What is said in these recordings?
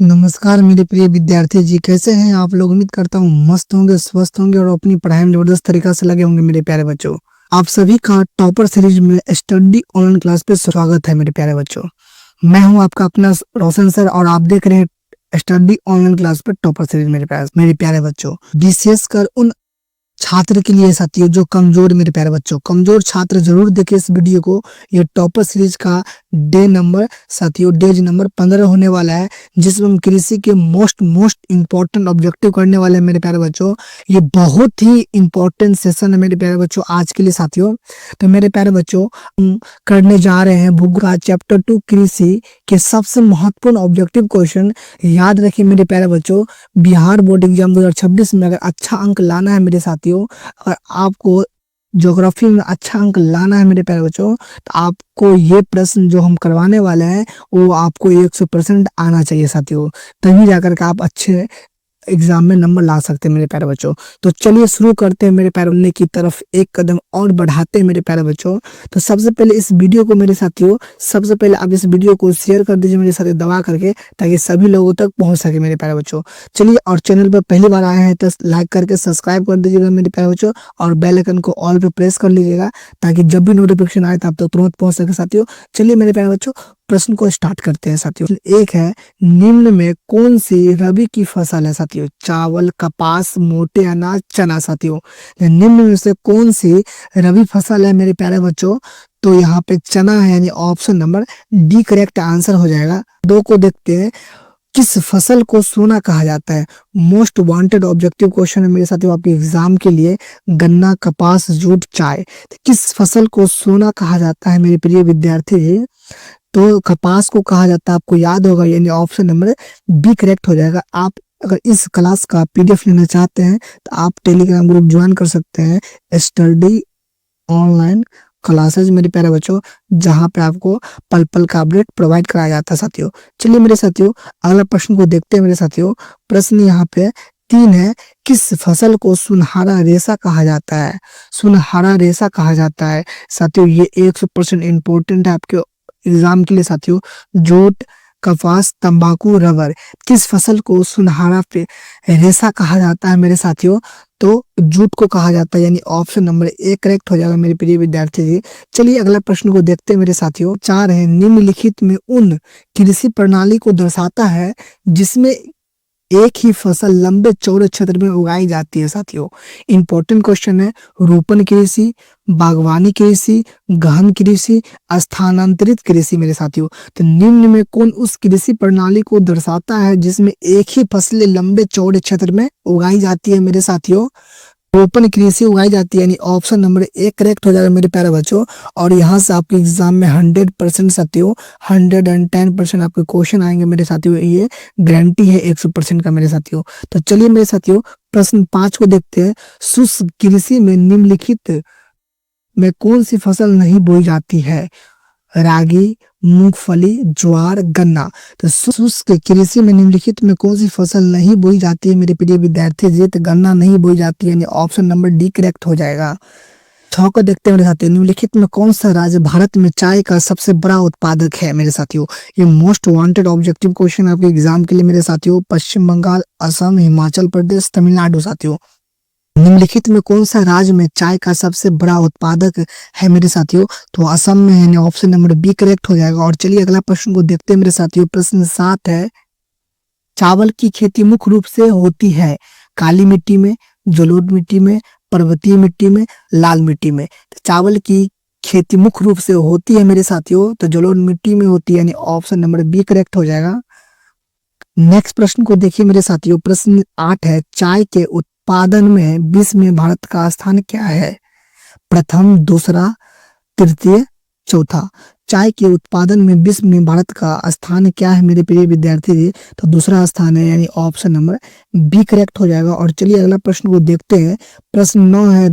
नमस्कार मेरे प्रिय विद्यार्थी जी, कैसे हैं आप लोग। उम्मीद करता हूँ मस्त होंगे, स्वस्थ होंगे और अपनी पढ़ाई में जबरदस्त तरीका से लगे होंगे। मेरे प्यारे बच्चों, आप सभी का टॉपर सीरीज में स्टडी ऑनलाइन क्लास पे स्वागत है। मेरे प्यारे बच्चों, मैं हूँ आपका अपना रोशन सर और आप देख रहे हैं स्टडी ऑनलाइन क्लास पे टॉपर सीरीज। मेरे प्यारे बच्चों, विशेष कर उन छात्र के लिए साथियों जो कमजोर, मेरे प्यारे बच्चों कमजोर छात्र जरूर देखें इस वीडियो को। ये टॉपर सीरीज का डे नंबर साथियों डेज नंबर 15 होने वाला है, जिसमें हम कृषि के मोस्ट इंपॉर्टेंट ऑब्जेक्टिव करने वाले हैं। मेरे प्यारे बच्चों, ये बहुत ही इंपॉर्टेंट सेशन है मेरे प्यारे बच्चों आज के लिए साथियों। तो मेरे प्यारे बच्चों, हम करने जा रहे हैं भूगोल का चैप्टर 2 कृषि के सबसे महत्वपूर्ण ऑब्जेक्टिव क्वेश्चन। याद रखिए मेरे प्यारे बच्चों, बिहार बोर्ड एग्जाम 2026 में अगर अच्छा अंक लाना है मेरे साथियों, अगर आपको ज्योग्राफी में अच्छा अंक लाना है मेरे प्यारे बच्चों, तो आपको ये प्रश्न जो हम करवाने वाले हैं वो आपको 100% आना चाहिए साथियों। तभी जाकर के आप अच्छे एग्जाम में नंबर ला सकते हैं मेरे प्यारे बच्चों। तो चलिए शुरू करते हैं मेरे प्यारे बनने की तरफ एक कदम और बढ़ाते हैं मेरे प्यारे बच्चों। तो सबसे पहले इस वीडियो को मेरे साथियों, सबसे पहले आप इस वीडियो को शेयर कर दीजिए मेरे साथ दबा करके, ताकि सभी लोगों तक पहुंच सके मेरे प्यारे बच्चों। चलिए, और चैनल पर पहली बार आए हैं तो लाइक करके सब्सक्राइब कर दीजिएगा मेरे प्यारे बच्चों, और बेल आइकन को ऑल पे प्रेस कर लीजिएगा, ताकि जब भी नोटिफिकेशन आए तो आप तक तुरंत पहुंच सके साथियों। चलिए मेरे प्यारे बच्चों, प्रश्न को स्टार्ट करते हैं साथियों। एक है, निम्न में कौन सी रबी की फसल है साथियों? चावल, कपास, मोटे अनाज, चना साथियों। निम्न में से कौन सी रबी फसल है मेरे प्यारे बच्चों? तो यहाँ पे चना है, यानी option number D correct answer हो जाएगा। दो को देखते हैं, किस फसल को सोना कहा जाता है? मोस्ट वांटेड ऑब्जेक्टिव क्वेश्चन है मेरे साथियों आपके एग्जाम के लिए। गन्ना, कपास, जूट, चाय, तो किस फसल को सोना कहा जाता है मेरे प्रिय विद्यार्थी? तो कपास को कहा जाता है, आपको याद होगा, यानी ऑप्शन नंबर बी करेक्ट हो जाएगा। आप अगर इस क्लास का पीडीएफ लेना चाहते हैं तो आप टेलीग्राम ग्रुप ज्वाइन कर सकते हैं, स्टडी ऑनलाइन क्लासेज मेरे प्यारे बच्चों, जहां पे आपको पल पल का अपडेट प्रोवाइड कराया जाता है साथियों। चलिए मेरे साथियों, अगला प्रश्न को देखते हैं मेरे साथियों। प्रश्न यहाँ पे 3 है, किस फसल को सुनहरा रेशा कहा जाता है? सुनहरा रेशा कहा जाता है साथियों, ये 100% इम्पोर्टेंट है आपके एग्जाम के लिए साथियों। जूट, कपास, तंबाकू, रबर, किस फसल को सुनहरा रेशा कहा जाता है मेरे साथियों? तो जूट को कहा जाता है, यानी ऑप्शन नंबर ए करेक्ट हो जाएगा मेरे प्रिय विद्यार्थी जी। चलिए अगला प्रश्न को देखते हैं मेरे साथियों। 4 है, निम्नलिखित में उन कृषि प्रणाली को दर्शाता है जिसमें एक ही फसल लंबे चौड़े क्षेत्र में उगाई जाती है साथियों। इंपॉर्टेंट क्वेश्चन है। रोपण कृषि, बागवानी कृषि, गहन कृषि, स्थानांतरित कृषि मेरे साथियों। तो निम्न में कौन उस कृषि प्रणाली को दर्शाता है जिसमें एक ही फसलें लंबे चौड़े क्षेत्र में उगाई जाती है मेरे साथियों? रोपण कृषि उगाई जाती है, यानी ऑप्शन नंबर ए करेक्ट हो जाएगा मेरे प्यारे बच्चों। और यहाँ से आपके एग्जाम में 100% साथियों 110% आपके क्वेश्चन आएंगे मेरे साथियों, ये गारंटी है 100% का मेरे साथियों। तो चलिए मेरे साथियों, प्रश्न 5 को देखते हैं। शुष्क कृषि में निम्नलिखित में कौन सी फसल नहीं बोई जाती है? रागी, मूंगफली, ज्वार, गन्ना। तो शुष्क कृषि में निम्नलिखित में कौन सी फसल नहीं बोई जाती है मेरे प्रिय विद्यार्थी जी? तो गन्ना नहीं बोई जाती है, यानी ऑप्शन नंबर डी करेक्ट हो जाएगा। 6 को देखते हैं मेरे साथियों। निम्नलिखित में कौन सा राज्य भारत में चाय का सबसे बड़ा उत्पादक है मेरे साथियों? ये मोस्ट वांटेड ऑब्जेक्टिव क्वेश्चन आपके एग्जाम के लिए मेरे साथियों। पश्चिम बंगाल, असम, हिमाचल प्रदेश, तमिलनाडु साथियों। निम्नलिखित में कौन सा राज्य में चाय का सबसे बड़ा उत्पादक है मेरे साथियों? तो असम में, यानी ऑप्शन नंबर बी करेक्ट हो जाएगा। और चलिए अगला प्रश्न को देखते हैं मेरे साथियों। प्रश्न 7 है, चावल की खेती मुख्य रूप से होती है काली मिट्टी में, जलोढ़ मिट्टी में, पर्वतीय मिट्टी में, लाल मिट्टी में। तो चावल की खेती मुख्य रूप से होती है मेरे साथियों, तो जलोढ़ मिट्टी में होती है, यानी ऑप्शन नंबर बी करेक्ट हो जाएगा। नेक्स्ट प्रश्न को देखिए मेरे साथियों। प्रश्न 8 है, चाय के उत्पादन में विश्व में भारत का स्थान क्या है? प्रथम, दूसरा, तृतीय, चौथा। चाय के उत्पादन में विश्व में भारत का स्थान क्या है मेरे प्रिय विद्यार्थी? तो दूसरा स्थान है, यानी ऑप्शन नंबर बी करेक्ट हो जाएगा। और चलिए अगला प्रश्न को देखते हैं। प्रश्न 9 है,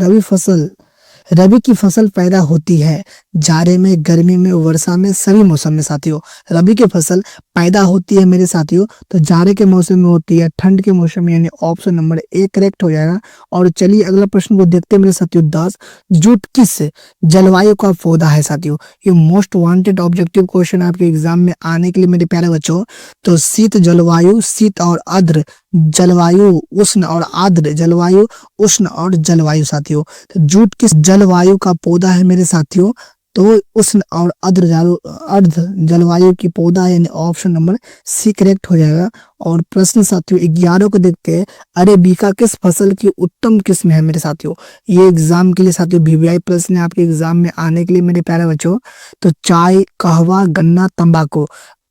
रबी की फसल पैदा होती है जाड़े में, गर्मी में, वर्षा में, सभी मौसम में साथियों। रबी की फसल पैदा होती है मेरे साथियों तो जाड़े के मौसम में होती है, ठंड के मौसम में, यानी ऑप्शन नंबर ए करेक्ट हो जाएगा। और चलिए अगला प्रश्न को देखते हैं मेरे साथियों। 10 जूट किस जलवायु का पौधा है साथियों। ये मोस्ट वांटेड ऑब्जेक्टिव क्वेश्चन आपके एग्जाम में आने के लिए मेरे प्यारे बच्चों। तो शीत जलवायु, शीत और आर्द्र जलवायु, उष्ण और आर्द्र जलवायु, उष्ण और जलवायु साथियों। तो जूट किस जलवायु का पौधा है मेरे साथियों। तो उष्ण और अर्ध जलवायु की पौधा है, यानी ऑप्शन नंबर सी करेक्ट हो जाएगा। और प्रश्न साथियों 11 को देखते हैं। अरेबिका किस फसल की उत्तम किस्म है मेरे साथियों। ये एग्जाम के लिए साथियों वीवीआई प्रश्न है आपके एग्जाम में आने के लिए मेरे प्यारे बच्चों। तो चाय, कहवा, गन्ना, तंबाकू,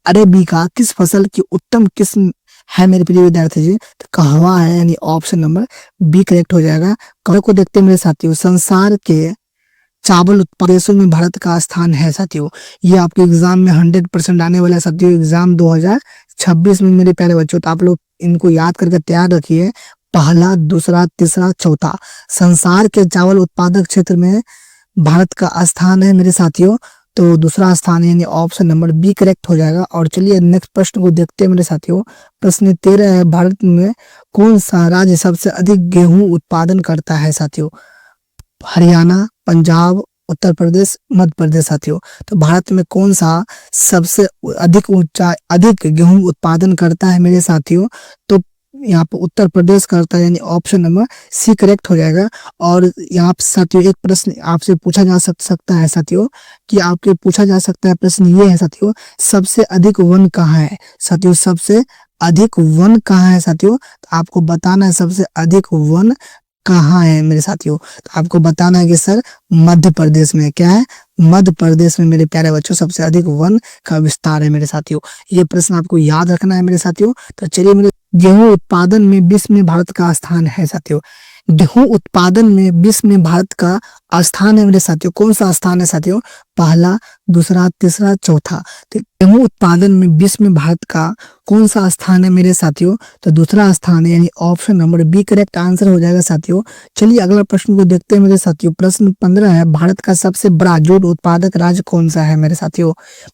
अरेबिका किस फसल की उत्तम किस्म है मेरे प्रिय विद्यार्थी जी। तो कहवा है, यानी ऑप्शन नंबर बी करेक्ट हो जाएगा। कहवा को देखते हैं मेरे साथियों। संसार के चावल उत्पादकों में भारत का स्थान है साथियों। ये आपके एग्जाम में 100% आने वाला है साथियों, एग्जाम 2026 में मेरे प्यारे बच्चों। तो आप लोग इनको याद करके तैयार रखिए। पहला, दूसरा, तीसरा, चौथा, संसार के चावल उत्पादक क्षेत्र में भारत का स्थान है मेरे साथियों। तो दूसरा स्थान यानी ऑप्शन नंबर बी करेक्ट हो जाएगा। और चलिए नेक्स्ट प्रश्न को देखते हैं मेरे साथियों। प्रश्न 13 है। भारत में कौन सा राज्य सबसे अधिक गेहूं उत्पादन करता है साथियों। हरियाणा, पंजाब, उत्तर प्रदेश, मध्य प्रदेश साथियों। तो भारत में कौन सा सबसे अधिक गेहूं उत्पादन करता है मेरे साथियों। तो यहाँ पर उत्तर प्रदेश करता है, यानी ऑप्शन नंबर सी करेक्ट हो जाएगा। और यहाँ पे साथियों एक प्रश्न आपसे पूछा जा सकता है साथियों, कि आपके पूछा जा सकता है प्रश्न ये है साथियों, सबसे अधिक वन कहाँ है साथियों। सबसे अधिक वन कहाँ है साथियों। तो आपको बताना है सबसे अधिक वन कहाँ है मेरे साथियों। तो आपको बताना है कि सर मध्य प्रदेश में। क्या है, मध्य प्रदेश में मेरे प्यारे बच्चों सबसे अधिक वन का विस्तार है मेरे साथियों। ये प्रश्न आपको याद रखना है मेरे साथियों। तो चलिए मेरे गेहूं उत्पादन में विश्व में भारत का स्थान है साथियों। गेहूं उत्पादन में विश्व में भारत का स्थान है मेरे साथियों। कौन सा स्थान है साथियों। पहला, दूसरा, तीसरा, चौथा। तो गेहूं उत्पादन में विश्व में भारत का कौन सा स्थान है मेरे साथियों। तो दूसरा स्थान है, यानी option number B correct answer हो जाएगा साथियों। चलिए अगला प्रश्न को देखते हैं मेरे साथियों। प्रश्न 15 है। भारत का सबसे बड़ा जूट उत्पादक राज्य कौन सा है मेरे साथियों।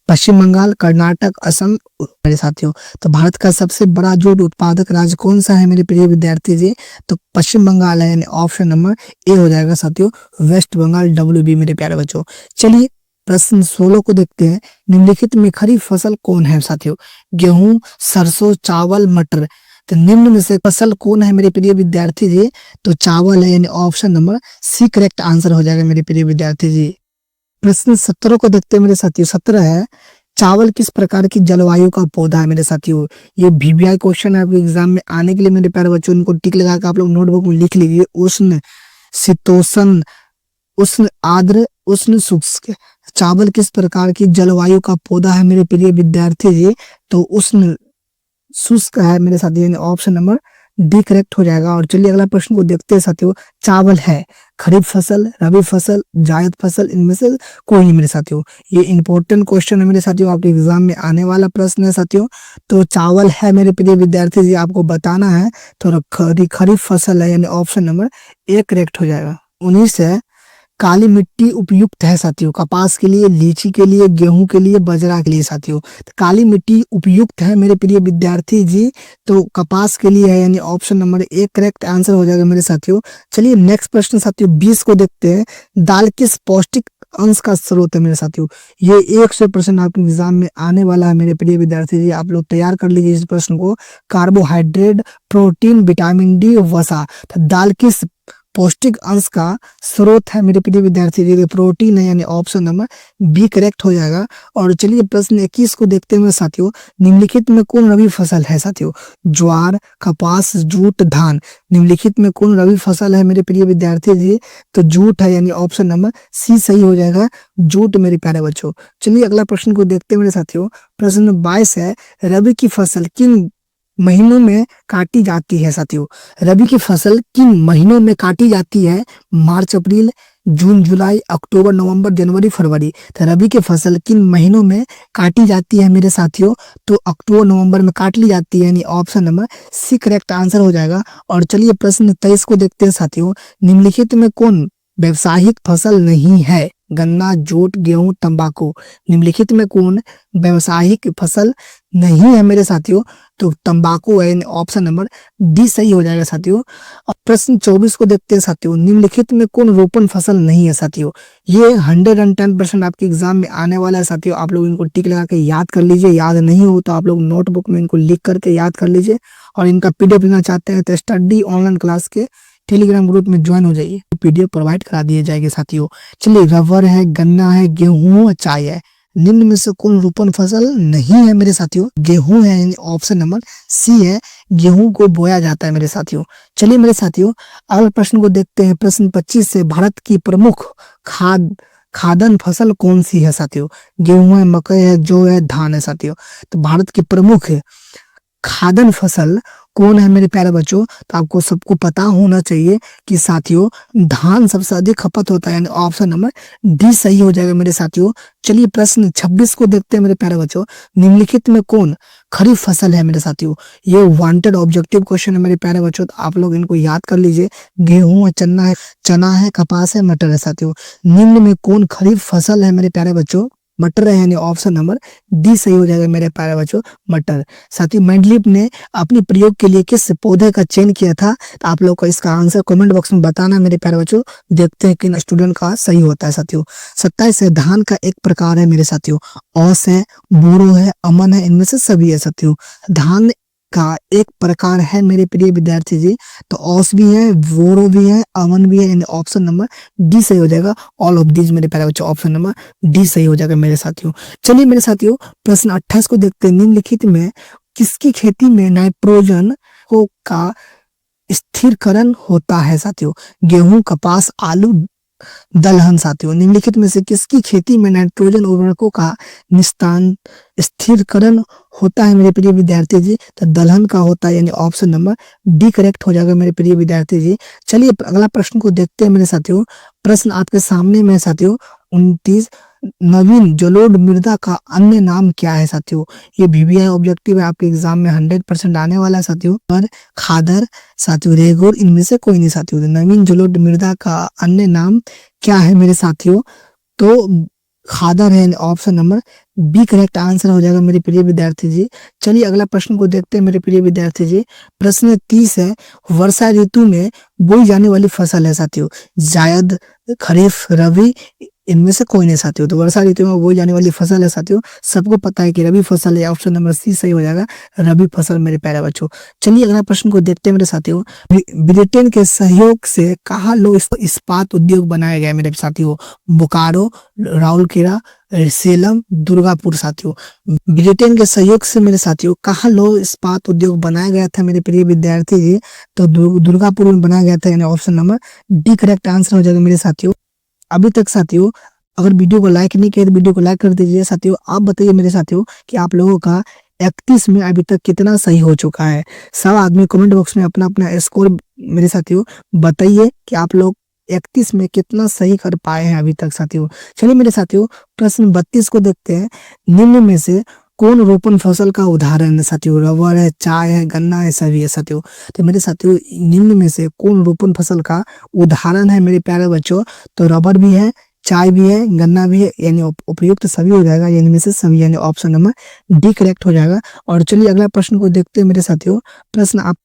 पश्चिम बंगाल, कर्नाटक, असम मेरे साथियों। तो भारत का सबसे बड़ा जूट उत्पादक राज्य कौन सा है मेरे प्रिय विद्यार्थी जी। तो पश्चिम बंगाल है, यानी ऑप्शन नंबर ए हो जाएगा साथियों। वेस्ट बंगाल WB मेरे प्यारे बच्चों। चलिए प्रश्न 16 को देखते हैं। निम्नलिखित में खरीफ फसल कौन है साथियों। गेहूं, सरसों, चावल, मटर। तो निम्न में से फसल कौन है मेरे प्रिय विद्यार्थी जी। तो चावल है, यानी option number C correct answer हो जाएगा मेरे प्रिय विद्यार्थी जी। प्रश्न 17 को देखते हैं मेरे साथियों। 17 है। चावल किस प्रकार की जलवायु का पौधा है मेरे साथियों। ये वीवीआई क्वेश्चन है आपके एग्जाम में आने के लिए मेरे प्यारे बच्चों। इनको टिक लगा के आप लोग नोटबुक में लिख लीजिए। उष्ण, शीतोष्ण, उष्ण आर्द्र, उष्ण शुष्क। चावल किस प्रकार की जलवायु का पौधा है मेरे प्रिय विद्यार्थी जी। तो उष्ण शुष्क है मेरे साथी, यानी ऑप्शन नंबर डी करेक्ट हो जाएगा। और चलिए अगला प्रश्न को देखते हैं साथियों। चावल है खरीफ फसल, रबी फसल, जायद फसल, इनमें से कोई नहीं मेरे साथियों। ये इंपॉर्टेंट क्वेश्चन है मेरे साथियों, आपके एग्जाम में आने वाला प्रश्न है साथियों। तो चावल है मेरे प्रिय विद्यार्थी जी, आपको बताना है। तो खरीफ फसल है, यानी ऑप्शन नंबर ए करेक्ट हो जाएगा। 19 है। काली मिट्टी उपयुक्त है साथियों कपास के लिए, लीची के लिए, गेहूं के लिए, बाजरा के लिए साथियों। तो काली मिट्टी उपयुक्त है मेरे प्रिय विद्यार्थी जी, तो कपास के लिए है, यानी option number A correct answer हो जाएगा मेरे साथियों। चलिए नेक्स्ट प्रश्न साथियों 20 को देखते हैं। दाल किस पौष्टिक अंश का स्रोत है मेरे साथियों। ये 100% आपके एग्जाम में आने वाला है मेरे प्रिय विद्यार्थी जी, आप लोग तैयार कर लीजिए इस प्रश्न को। कार्बोहाइड्रेट, प्रोटीन, विटामिन डी, वसा। तो दाल किस पौष्टिक अंश का स्रोत है मेरे प्रिय विद्यार्थी जी। प्रोटीन है, यानी ऑप्शन नंबर बी करेक्ट हो जाएगा। और चलिए प्रश्न 21 को देखते हैं साथियों। निम्नलिखित में कौन रबी फसल है साथियों। ज्वार, कपास, जूट, धान। निम्नलिखित में कौन रबी फसल है मेरे प्रिय विद्यार्थी जी। तो जूट है, यानी ऑप्शन नंबर सी सही हो जाएगा, जूट मेरे प्यारे बच्चों। चलिए अगला प्रश्न को देखते हैं मेरे साथियों। प्रश्न 22 है। रबी की फसल किन महीनों में काटी जाती है साथियों। रबी की फसल किन महीनों में काटी जाती है। मार्च, अप्रैल, जून, जुलाई, अक्टूबर, नवंबर, जनवरी, फरवरी। तो रबी की फसल किन महीनों में काटी जाती है मेरे साथियों। तो अक्टूबर, नवंबर में काट ली जाती है, यानी option number C correct answer हो जाएगा। और चलिए प्रश्न 23 को देखते हैं साथियों। निम्नलिखित में कौन व्यावसायिक फसल नहीं है? गन्ना, जूट, गेहूं, तंबाकू। निम्नलिखित में कौन व्यावसायिक फसल नहीं है मेरे साथियों? तो तंबाकू है, ऑप्शन नंबर डी सही हो जाएगा साथियों। और प्रश्न 24 को देखते हैं साथियों। निम्नलिखित में कौन रोपण फसल नहीं है साथियों? ये 110% आपके एग्जाम में आने वाला है साथियों। आप लोग इनको टिक लगा के याद कर लीजिए, याद नहीं हो तो आप लोग नोटबुक में इनको लिख करके याद कर लीजिए। और इनका पीडीएफ लेना चाहते हैं तो स्टडी ऑनलाइन क्लास के टेलीग्राम ग्रुप में ज्वाइन हो जाइए, पीडीएफ प्रोवाइड करा दिए जाएंगे साथियों। चलिए, रबर है, गन्ना है, गेहूं, चाय है। निम्न में से कौन रोपण फसल नहीं है मेरे साथियों? गेहूं है, ऑप्शन नंबर सी है, गेहूं को बोया जाता है मेरे साथियों। चलिए मेरे साथियों, अगले प्रश्न को देखते हैं। प्रश्न 25 से, भारत की प्रमुख खाद्यान्न फसल कौन सी है साथियों? गेहूं है, मकई है, जौ है, धान है साथियों। तो भारत की प्रमुख खाद्यान्न फसल कौन है मेरे प्यारे बच्चों? तो आपको सबको पता होना चाहिए कि साथियों धान सबसे अधिक खपत होता है, यानी ऑप्शन नंबर डी सही हो जाएगा मेरे साथियों। चलिए प्रश्न 26 को देखते हैं मेरे प्यारे बच्चों। निम्नलिखित में कौन खरीफ फसल है मेरे साथियों? ये वांटेड ऑब्जेक्टिव क्वेश्चन है मेरे प्यारे बच्चों, तो आप लोग इनको याद कर लीजिए। गेहूं है, चना है, कपास है, मटर है साथियों। निम्न में कौन खरीफ फसल है मेरे प्यारे बच्चों? मटर है, यानी ऑप्शन नंबर डी सही हो जाएगा मेरे प्यारे बच्चों, मटर। साथ ही मेंडलीफ ने अपने प्रयोग के लिए किस पौधे का चयन किया था? तो आप लोग को इसका आंसर कमेंट बॉक्स में बताना मेरे प्यारे बच्चों। देखते हैं किन स्टूडेंट का सही होता है साथियों। 27 है, धान का एक प्रकार है मेरे साथियों। औस है, बोरो है, अमन है, इनमें से सभी है साथियों। धान का एक प्रकार है मेरे प्रिय विद्यार्थी जी, तो औस भी है, बोरो भी है, अमन भी है, यानी ऑप्शन नंबर डी सही हो जाएगा। ऑल ऑफ दीज मेरे प्यारे बच्चों, ऑप्शन नंबर डी सही हो जाएगा मेरे साथियों। चलिए मेरे साथियों, प्रश्न 28 को देखते हैं। निम्नलिखित में किसकी खेती में नाइट्रोजन को का स्थिरीकरण होता है साथियों? गेहूं, कपास, आलू, दलहन साथियों। निम्नलिखित में से किसकी खेती में नाइट्रोजन उर्वरकों का निस्तान स्थिरीकरण होता है मेरे प्रिय विद्यार्थी जी? तो दलहन का होता है, यानी ऑप्शन नंबर डी करेक्ट हो जाएगा मेरे प्रिय विद्यार्थी जी। चलिए अगला प्रश्न को देखते हैं मेरे साथियों। प्रश्न आपके सामने में साथियों 29, नवीन जलोढ़ मृदा का अन्य नाम क्या है साथियों? ये वीवीआई ऑब्जेक्टिव है, आपके एग्जाम में 100% आने वाला है साथियों। और खादर साथियों, रेगोर, इनमें से कोई नहीं साथियों। तो नवीन जलोढ़ मृदा का अन्य नाम क्या है मेरे साथियों? तो खादर है, option number B correct answer हो जाएगा मेरे प्रिय विद्यार्थी जी। चलिए अगला प्रश्न को देखते हैं मेरे प्रिय विद्यार्थी जी। प्रश्न 30 है, वर्षा ऋतु में बोई जाने वाली फसल है साथियों। जायद, खरीफ, रबी, इनमें से कोई नहीं साथियों। तो वर्षा ऋतु में बोई जाने वाली फसल है साथियों, सबको पता है कि रबी फसल है, ऑप्शन नंबर सी सही हो जाएगा, रबी फसल मेरे प्यारे बच्चों। चलिए अगला प्रश्न को देखते हैं मेरे साथियों। ब्रिटेन के सहयोग से कहाँ लो इस्पात उद्योग बनाया गया मेरे साथियों? बोकारो, राउरकेला, सेलम, दुर्गापुर साथियों। ब्रिटेन के सहयोग से मेरे साथियों कहाँ लो इस्पात उद्योग बनाया गया था मेरे प्रिय विद्यार्थी जी? तो दुर्गापुर में बनाया गया था, यानी option number D correct answer हो जाएगा मेरे साथियों। अभी तक साथियों अगर वीडियो को लाइक नहीं किया तो वीडियो को लाइक कर दीजिए साथियों। आप बताइए मेरे साथियों कि आप लोगों का 31 में अभी तक कितना सही हो चुका है? सब आदमी कमेंट बॉक्स में अपना अपना स्कोर मेरे साथियों बताइए कि आप लोग 31 में कितना सही कर पाए हैं अभी तक साथियों। चलिए मेरे साथियों, प्रश्न 32 को देखते हैं। निम्न में से कौन रोपण फसल का उदाहरण है साथियों? रबर है, चाय है, गन्ना है, सभी है साथियों। तो मेरे साथियों निम्न में से कौन रोपण फसल का उदाहरण है मेरे प्यारे बच्चों? तो रबर भी है, चाय भी है, गन्ना भी है, यानी उपयुक्त सभी हो जाएगा, यानी में से सभी, यानी ऑप्शन नंबर डी करेक्ट हो जाएगा। और चलिए अगला प्रश्न को देखते हैं मेरे साथियों। प्रश्न आप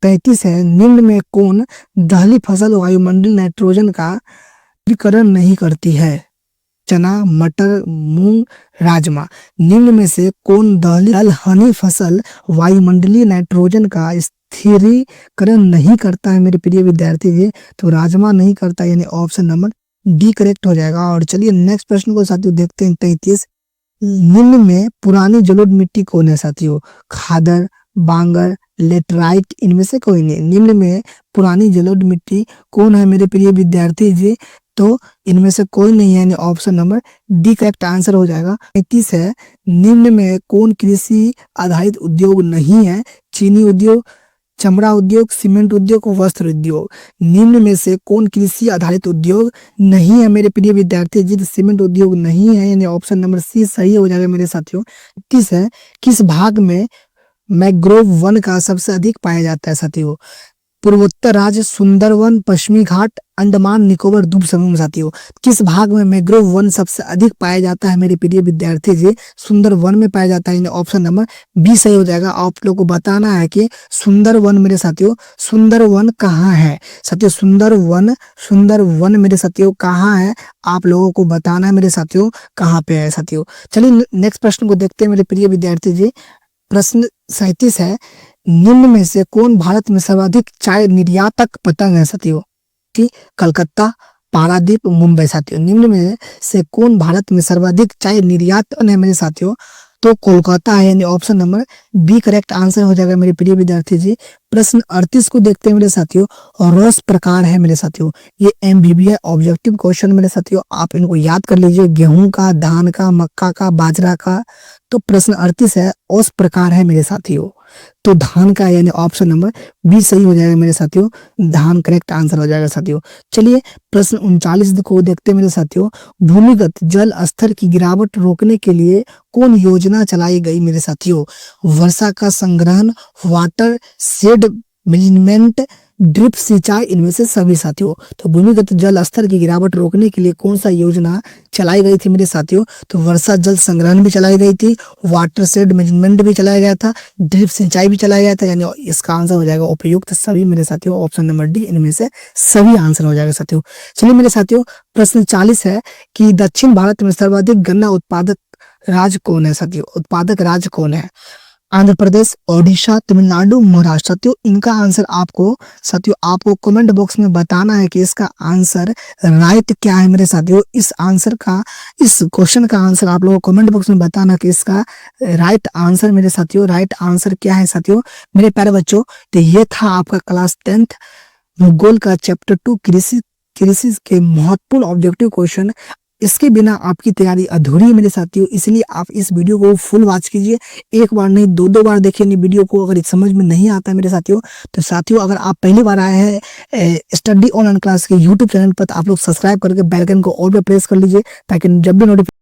35 है, निम्न में कौन दलहनी फसल वायुमंडलीय नाइट्रोजन का विकरण नहीं करती है? चना, मटर, मूंग, राजमा। निम्न में से कौन दलहनी फसल वायुमंडलीय नाइट्रोजन का स्थिरीकरण नहीं करता है मेरे प्रिय विद्यार्थी जी? तो राजमा नहीं करता, यानी ऑप्शन नंबर डी करेक्ट हो जाएगा। और चलिए नेक्स्ट प्रश्न को साथियों देखते हैं। 33, निम्न में पुरानी जलोढ़ मिट्टी कौन है साथियों? खादर, बांगर, लेटराइट, इनमें से कोई नहीं। निम्न में पुरानी जलोढ़ मिट्टी कौन है मेरे प्रिय विद्यार्थी जी? तो इनमें से कोई नहीं है, यानी option number D correct answer हो जाएगा। 35 है, निम्न में कौन कृषि आधारित उद्योग नहीं है? चीनी उद्योग, चमड़ा उद्योग, सीमेंट उद्योग, वस्त्र उद्योग। निम्न में से कौन कृषि आधारित उद्योग नहीं है मेरे प्रिय विद्यार्थी जी? तो सीमेंट उद्योग नहीं है, यानी ऑप्शन नंबर सी सही हो जाएगा मेरे साथियों। 31 है, किस भाग में मैंग्रोव वन का सबसे अधिक पाया जाता है साथियों? पूर्वोत्तर राज्य, सुंदरवन, पश्चिमी घाट, अंडमान निकोबार द्वीप समूह में साथियों। किस भाग में मैंग्रोव वन सबसे अधिक पाया जाता है मेरे प्रिय विद्यार्थी जी? सुंदर वन में पाया जाता है। ऑप्शन नंबर बी सही हो जाएगा। आप लोगों को बताना है कि सुंदर वन मेरे साथियों, सुंदर वन कहाँ है साथियों? सुंदर वन मेरे साथियों कहाँ है? आप लोगों को बताना है मेरे साथियों कहाँ पे है साथियों। चलिए नेक्स्ट प्रश्न को देखते हैं मेरे प्रिय विद्यार्थी जी। प्रश्न 37 है, निम्न में से कौन भारत में सर्वाधिक चाय निर्यातक पतंग है साथियों? कि कलकत्ता, पारादीप, मुंबई साथियों। निम्न में से कौन भारत में सर्वाधिक चाय निर्यात है मेरे साथियों? तो कोलकाता है, यानी option number B correct answer हो जाएगा मेरे प्रिय विद्यार्थी जी। प्रश्न 38 को देखते हैं मेरे साथियों। रस प्रकार है मेरे साथियों, ये एमबीबी है, ऑब्जेक्टिव क्वेश्चन मेरे साथियों, आप इनको याद कर लीजिए। गेहूं का, धान का, मक्का का, बाजरा का। तो प्रश्न 38 है, औस प्रकार है मेरे साथियों, तो धान का, यानी ऑप्शन नंबर बी सही हो जाएगा मेरे साथियों। धान करेक्ट आंसर हो जाएगा साथियों। चलिए प्रश्न 39 को देखते हैं मेरे साथियों। भूमिगत जल स्तर की गिरावट रोकने के लिए कौन योजना चलाई गई मेरे साथियों? वर्षा का संग्रहण, वाटर शेड मैनेजमेंट, ड्रिप सिंचाई, इनमें से सभी साथियों। तो भूमिगत जल स्तर की गिरावट रोकने के लिए कौन सा योजना चलाई गई थी मेरे साथियों? तो वर्षा जल संग्रहण भी चलाई गई थी, वाटर शेड मैनेजमेंट भी चलाया गया था, ड्रिप सिंचाई भी चलाया गया था, यानी इसका आंसर हो जाएगा उपयुक्त सभी मेरे साथियों। ऑप्शन नंबर डी, इनमें से सभी आंसर हो जाएगा साथियों। चलिए मेरे साथियों प्रश्न 40 है कि दक्षिण भारत में सर्वाधिक गन्ना उत्पादक राज्य कौन है साथियों? उत्पादक राज्य कौन है? आंध्र प्रदेश, ओडिशा, तमिलनाडु, महाराष्ट्र। साथियों इनका आंसर आपको कमेंट बॉक्स में बताना है कि इसका आंसर राइट क्या है मेरे साथियों। इस क्वेश्चन का आंसर आप लोगों को कमेंट बॉक्स में बताना कि इसका राइट आंसर मेरे साथियों, राइट आंसर क्या है साथियों मेरे प्यारे बच्चों। तो ये था आपका क्लास 10th भूगोल का चैप्टर 2 कृषि के महत्वपूर्ण ऑब्जेक्टिव क्वेश्चन। इसके बिना आपकी तैयारी अधूरी है मेरे साथियों, इसलिए आप इस वीडियो को फुल वॉच कीजिए। एक बार नहीं, दो बार देखिए वीडियो को। अगर समझ में नहीं आता है मेरे साथियों, तो साथियों अगर आप पहली बार आए हैं स्टडी ऑनलाइन क्लास के यूट्यूब चैनल पर, तो आप लोग सब्सक्राइब करके बेल आइकन को ऑल पे प्रेस कर लीजिए, ताकि जब भी नोटिफिकेशन